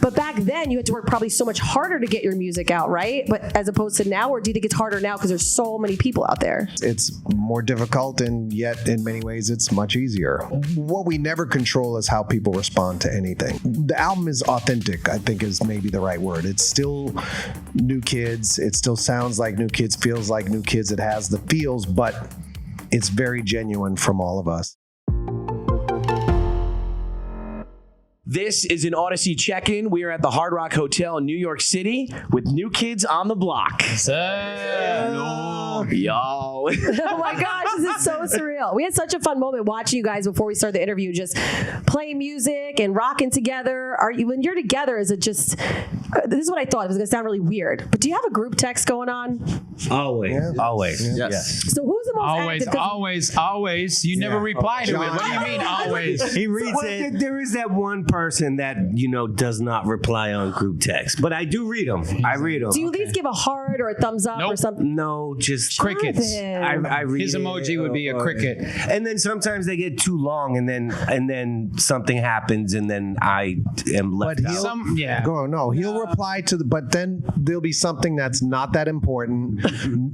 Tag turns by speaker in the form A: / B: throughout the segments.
A: But back then, you had to work probably so much harder to get your music out, right? But as opposed to now, or do you think it's harder now because there's so many people out there?
B: It's more difficult, and yet in many ways it's much easier. What we never control is how people respond to anything. The album is authentic, I think is maybe the right word. It's still New Kids. It still sounds like New Kids, feels like New Kids. It has the feels, but it's very genuine from all of us.
C: This is an Audacy check-in. We are at the Hard Rock Hotel in New York City with New Kids on the Block. Yo.
A: Oh my gosh, this is so surreal. We had such a fun moment watching you guys before we started the interview, just playing music and rocking together. When you're together, is it just, this is what I thought, it was going to sound really weird, but do you have a group text going on?
D: Always.
B: Yeah.
D: Always.
B: Yeah.
D: Yes.
A: So who's the most active?
E: Always. You never reply to it. What do you mean always?
D: He reads it. There is that one person that, does not reply on group text, but I do read them. I read them.
A: Do you at least give a heart or a thumbs up or something?
D: No, just
E: crickets.
D: I read
E: His emoji would be a cricket.
D: And then sometimes they get too long, and then something happens, and then I am left out.
B: He'll reply to but then there'll be something that's not that important.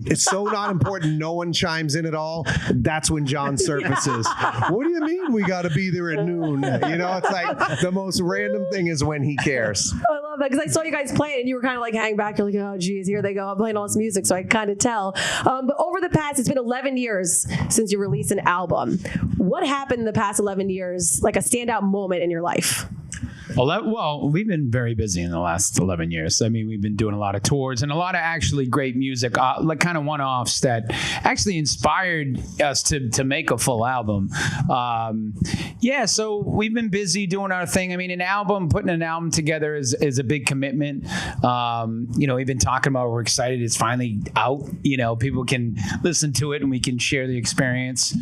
B: It's so not important, no one chimes in at all. That's when John surfaces. What do you mean we got to be there at noon? It's like the most random thing is when he cares.
A: I love that, because I saw you guys playing and you were kind of like hanging back. You're like, oh geez, here they go, I'm playing all this music, so I kind of tell. But over the past, it's been 11 years since you released an album. What happened in the past 11 years, like a standout moment in your life?
E: Well, we've been very busy in the last 11 years. I mean, we've been doing a lot of tours and a lot of actually great music, like kind of one-offs that actually inspired us to make a full album. So we've been busy doing our thing. I mean, putting an album together is a big commitment. We've been talking about, we're excited it's finally out. People can listen to it and we can share the experience.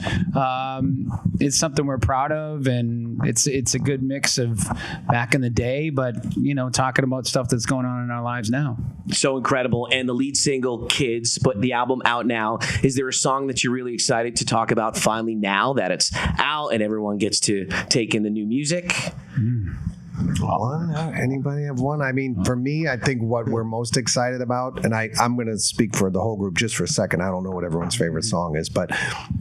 E: It's something we're proud of, and it's a good mix of back in the day, but talking about stuff that's going on in our lives now.
C: So incredible. And the lead single, Kids, but the album out now. Is there a song that you're really excited to talk about finally now that it's out and everyone gets to take in the new music?
B: Anybody have one? I mean, for me, I think what we're most excited about, and I'm going to speak for the whole group just for a second. I don't know what everyone's favorite song is, but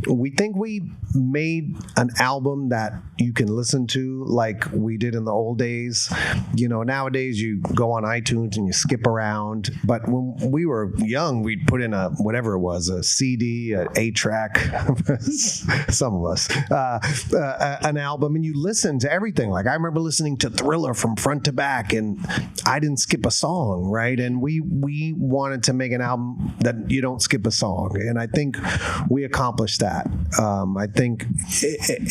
B: we think we made an album that you can listen to like we did in the old days. Nowadays you go on iTunes and you skip around, but when we were young, we'd put in a CD, an 8-track, some of us, an album, and you listen to everything. Like I remember listening to Thriller from front to back, and I didn't skip a song, right? And we wanted to make an album that you don't skip a song, and I think we accomplished that. I think,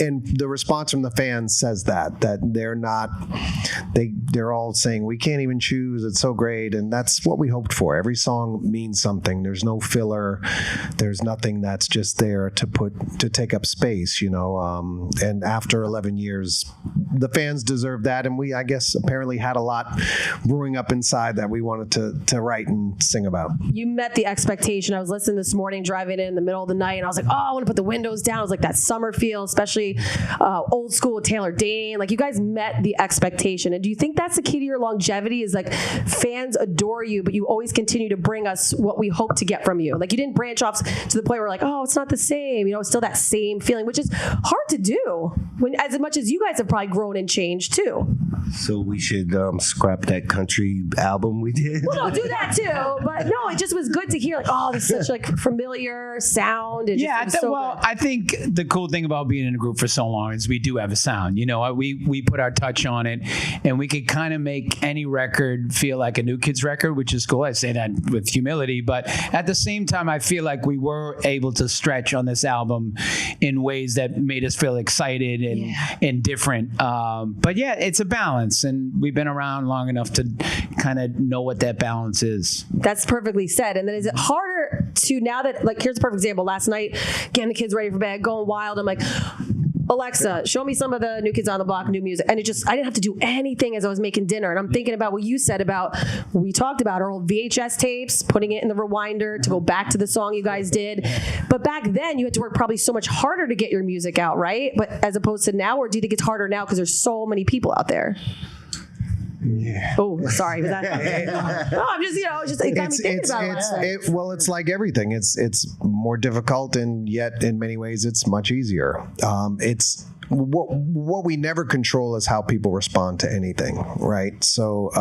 B: and the response from the fans says that they're all saying we can't even choose. It's so great, and that's what we hoped for. Every song means something. There's no filler. There's nothing that's just there to take up space, And after 11 years, the fans deserve that, and we, I guess, apparently had a lot brewing up inside that we wanted to write and sing about.
A: You met the expectation. I was listening this morning, driving in the middle of the night, and I was like, oh, I want to put the windows down. I was like, that summer feel, especially old school with Taylor Dane. Like, you guys met the expectation. And do you think that's the key to your longevity, is like fans adore you, but you always continue to bring us what we hope to get from you? Like, you didn't branch off to the point where like, oh, it's not the same. It's still that same feeling, which is hard to do when, as much as you guys have probably grown and changed too.
D: So we should scrap that country album we did.
A: Well, no, do that too. But no, it just was good to hear like, oh, this is such like familiar sound. It
E: I think the cool thing about being in a group for so long is we do have a sound. We put our touch on it, and we could kind of make any record feel like a New Kids record, which is cool. I say that with humility, but at the same time, I feel like we were able to stretch on this album in ways that made us feel excited and different. But yeah, it's a balance, and we've been around long enough to kind of know what that balance is.
A: That's perfectly said. And then is it harder to, now that, like, here's a perfect example. Last night, getting the kids ready for bed, going wild, I'm like, Alexa, show me some of the New Kids on the Block new music. And I didn't have to do anything as I was making dinner. And I'm thinking about what you said about, we talked about our old VHS tapes, putting it in the rewinder to go back to the song you guys did. But back then, you had to work probably so much harder to get your music out, right? But as opposed to now, or do you think it's harder now because there's so many people out there? Oh, sorry. Was that? No, I'm just, it got me thinking about it.
B: Well, it's like everything. It's more difficult, and yet in many ways it's much easier. It's what we never control is how people respond to anything, right? So,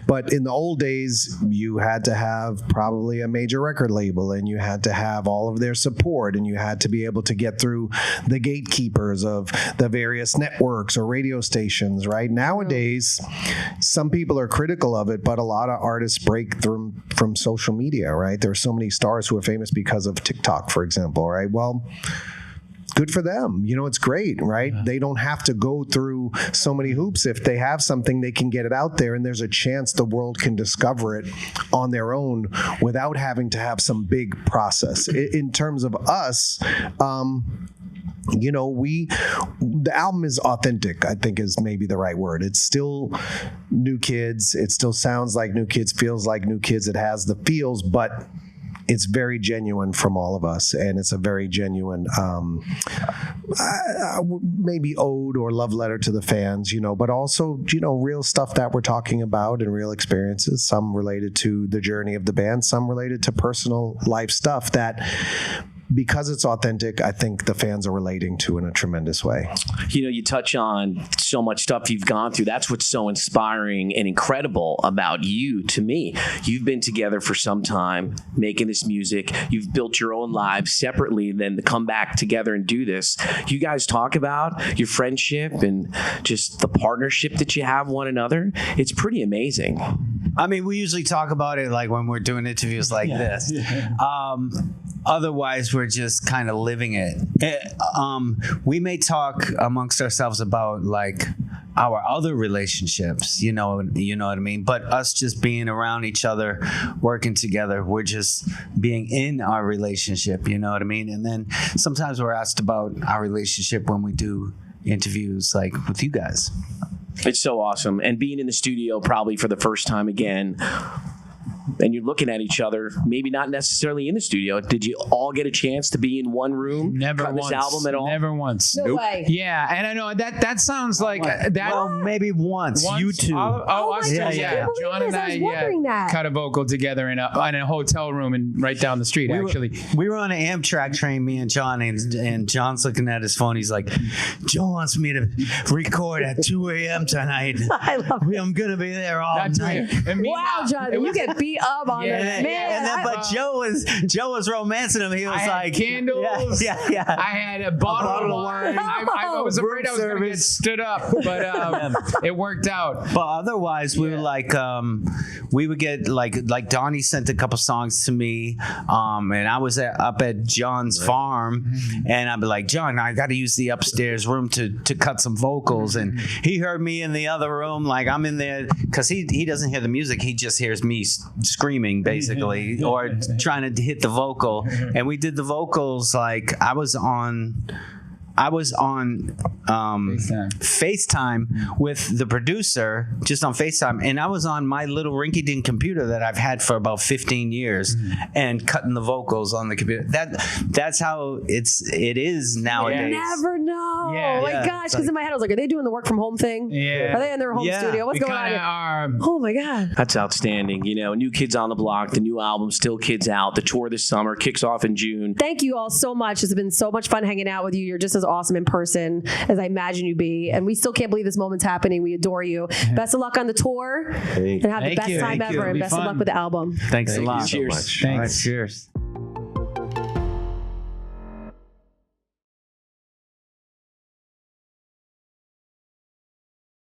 B: but in the old days, you had to have probably a major record label, and you had to have all of their support, and you had to be able to get through the gatekeepers of the various networks or radio stations, right? Nowadays, some people are critical of it, but a lot of artists break through from social media, right? There are so many stars who are famous because of TikTok, for example, right? Well, good for them. It's great, right? Yeah. They don't have to go through so many hoops. If they have something, they can get it out there, and there's a chance the world can discover it on their own without having to have some big process. In terms of us, the album is authentic, I think is maybe the right word. It's still New Kids. It still sounds like New Kids, feels like New Kids. It has the feels, but it's very genuine from all of us, and it's a very genuine maybe ode or love letter to the fans, but also, real stuff that we're talking about and real experiences, some related to the journey of the band, some related to personal life stuff that, because it's authentic, I think the fans are relating to in a tremendous way.
C: You touch on so much stuff you've gone through. That's what's so inspiring and incredible about you to me. You've been together for some time making this music. You've built your own lives separately, then to come back together and do this. You guys talk about your friendship and just the partnership that you have one another. It's pretty amazing.
F: I mean, we usually talk about it like when we're doing interviews like this. Otherwise, we're just kind of living it. We may talk amongst ourselves about like our other relationships, you know what I mean? But us just being around each other, working together, we're just being in our relationship, you know what I mean? And then sometimes we're asked about our relationship when we do interviews like with you guys.
C: It's so awesome. And being in the studio probably for the first time again, and you're looking at each other, maybe not necessarily in the studio. Did you all get a chance to be in one room?
E: Never
C: on
E: once.
C: This album at all?
E: Never once.
A: No way.
E: Yeah, and I know that sounds like that.
F: Well, maybe once. You two.
E: Us two,
A: yeah.
E: John and I cut a vocal together in a hotel room and right down the street.
F: We were on an Amtrak train, me and John, and John's looking at his phone. He's like, "Joe wants me to record at 2 a.m. tonight.
A: I love it.
F: I'm gonna be there all night."
A: Wow, Jonathan, you get beat up on it, man.
F: And then, but Joe was romancing him. He was like
E: candles.
F: Yeah.
E: I had a bottle of wine. I was afraid I was going to get stood up, but it worked out.
F: But otherwise, we were like, we would get like Donnie sent a couple songs to me, and I was up at John's farm, and I'd be like, John, I got to use the upstairs room to cut some vocals, and he heard me in the other room, like I'm in there, because he doesn't hear the music, he just hears me screaming basically, or trying to hit the vocal, and we did the vocals like I was on FaceTime with the producer, just on FaceTime, and I was on my little rinky-dink computer that I've had for about 15 years and cutting the vocals on the computer. That's how it is nowadays.
A: You never know.
E: Yeah.
A: Oh my gosh, because in my head I was like, are they doing the work from home thing?
E: Yeah.
A: Are they in their home studio? What's going on here? Oh my God.
C: That's outstanding. New Kids on the Block, the new album, Still Kids Out, the tour this summer, kicks off in June.
A: Thank you all so much. It's been so much fun hanging out with you. You're just as awesome in person as I imagine you be. And we still can't believe this moment's happening. We adore you. Best of luck on the tour and have the best time ever. And best of luck with the album.
F: Thanks a lot.
C: Cheers.
F: So much. Thanks. All right, cheers.